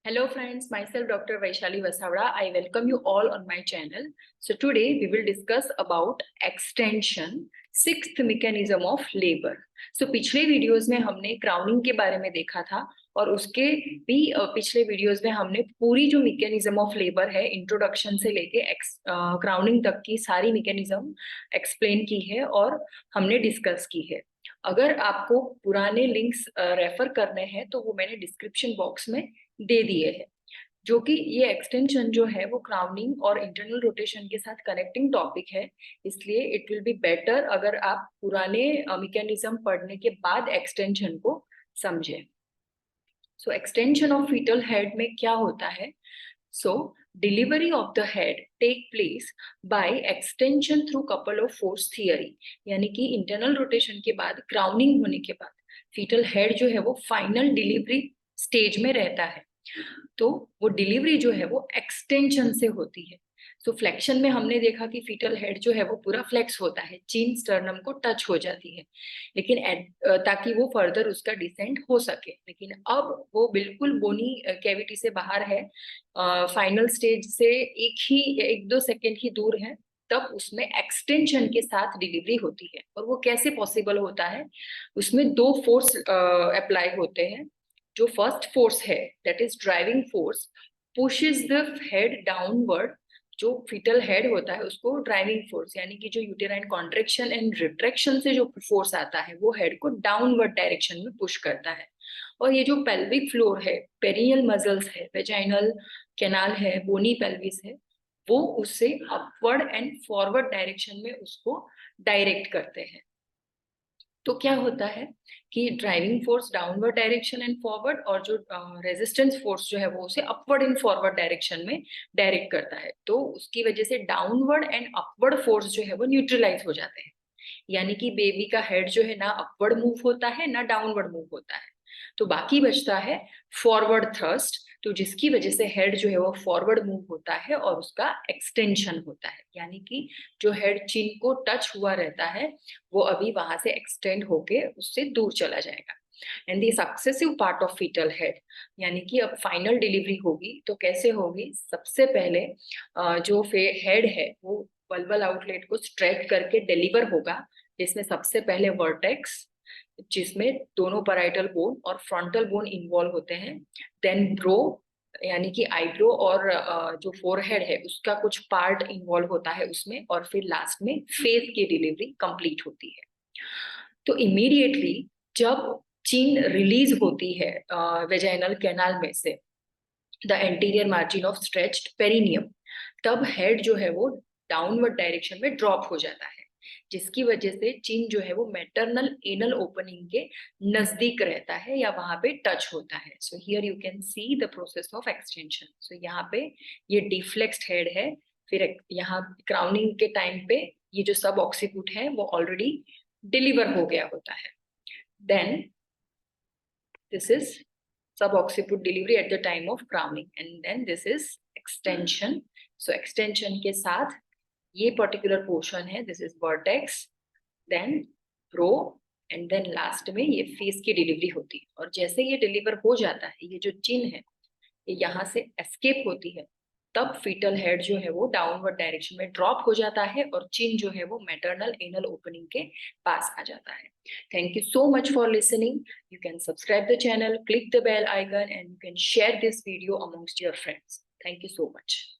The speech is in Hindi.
Hello friends, myself Dr. Vaishali Vasavada. I welcome you all on my channel. So today we will discuss about extension, sixth mechanism of labor. So पिछले वीडियोस में हमने क्राउनिंग के बारे में देखा था और उसके भी पिछले वीडियोस में हमने पूरी जो मैकेनिज्म ऑफ लेबर है इंट्रोडक्शन से लेके क्राउनिंग तक की सारी मैकेनिज्म एक्सप्लेन की है और हमने डिस्कस की है। अगर आपको पुराने लिंक्स रेफर करने हैं तो वो मैंने डिस्क्रिप्शन बॉक्स में दे दिए हैं। जो कि ये एक्सटेंशन जो है वो क्राउनिंग और इंटरनल रोटेशन के साथ कनेक्टिंग टॉपिक है, इसलिए इट विल बी बेटर अगर आप पुराने मैकेनिज्म पढ़ने के बाद एक्सटेंशन को समझें। सो एक्सटेंशन ऑफ फीटल हेड में क्या होता है? So, delivery of the head take place by extension through couple of force theory, यानी कि इंटरनल रोटेशन के बाद क्राउनिंग होने के बाद फीटल हेड जो है वो फाइनल डिलीवरी स्टेज में रहता है, तो वो डिलीवरी जो है वो एक्सटेंशन से होती है। सो फ्लेक्शन में हमने देखा कि फीटल हेड जो है वो पूरा फ्लेक्स होता है, चीन स्टर्नम को टच हो जाती है, लेकिन ताकि वो फर्दर उसका डिसेंट हो सके। लेकिन अब वो बिल्कुल बोनी कैविटी से बाहर है, फाइनल स्टेज से एक दो सेकेंड ही दूर है, तब उसमें एक्सटेंशन के साथ डिलीवरी होती है। और वो कैसे पॉसिबल होता है? उसमें दो फोर्स अप्लाई होते हैं। जो फर्स्ट फोर्स है that is driving force pushes the head downward. जो फीटल हेड होता है उसको ड्राइविंग फोर्स यानी कि जो यूटेराइन कॉन्ट्रैक्शन एंड रिट्रैक्शन से जो फोर्स आता है वो हेड को डाउनवर्ड डायरेक्शन में पुश करता है। और ये जो पेल्विक फ्लोर है, पेरिनियल मसल्स है, वेजाइनल कैनाल है, बोनी पेल्विस है, वो उससे अपवर्ड एंड फॉरवर्ड डायरेक्शन में उसको डायरेक्ट करते हैं। तो क्या होता है कि driving force downward direction and forward, और जो रेजिस्टेंस फोर्स जो है वो उसे अपवर्ड एंड फॉरवर्ड डायरेक्शन में डायरेक्ट करता है। तो उसकी वजह से डाउनवर्ड एंड अपवर्ड फोर्स जो है वो न्यूट्रलाइज हो जाते हैं, यानी कि बेबी का हेड जो है ना अपवर्ड मूव होता है ना डाउनवर्ड मूव होता है। तो बाकी बचता है फॉरवर्ड थ्रस्ट, तो जिसकी वजह से हेड जो है वो फॉरवर्ड मूव होता है और उसका एक्सटेंशन होता है, यानी कि जो हेड चिन को टच हुआ रहता है वो अभी वहां से एक्सटेंड होके उससे दूर चला जाएगा। And the successive part of foetal head, यानी कि अब फाइनल डिलीवरी होगी तो कैसे होगी? सबसे पहले जो हेड है वो बल्बल आउटलेट को स्ट्रेच करके डिलीवर होगा, जिसमें सबसे पहले वर्टेक्स, जिसमें दोनों पैराइटल बोन और फ्रंटल बोन इन्वॉल्व होते हैं, देन ब्रो यानी कि आईब्रो और जो फोरहेड है उसका कुछ पार्ट इन्वॉल्व होता है उसमें, और फिर लास्ट में फेस की डिलीवरी कंप्लीट होती है। तो इमीडिएटली जब चिन रिलीज होती है वेजाइनल कैनाल में से, the anterior margin of stretched perineum, तब हेड जो है वो डाउनवर्ड डायरेक्शन में ड्रॉप हो जाता है, जिसकी वजह से चिन जो है वो मैटरनल एनल ओपनिंग के नजदीक रहता है या वहां पे टच होता है। So here you can see the process of extension. So यहाँ पे ये डिफ्लेक्स्ड हेड है, फिर यहाँ क्राउनिंग के टाइम पे ये जो सब ऑक्सीपुट है वो ऑलरेडी डिलीवर हो गया होता है। Then this is subocciput delivery at the time of crowning, and then this is extension. So extension के साथ ये particular portion है, this is vertex, then pro, and then last में ये face की delivery होती है। और जैसे ये deliver हो जाता है, ये जो चिन है ये यहाँ से escape होती है, तब फीटल हेड जो है वो डाउनवर्ड डायरेक्शन में ड्रॉप हो जाता है और चिन जो है वो मैटरनल एनल ओपनिंग के पास आ जाता है। Thank you so much for listening. You can subscribe the channel, click the bell icon, and you can share this video amongst your friends. Thank you so much.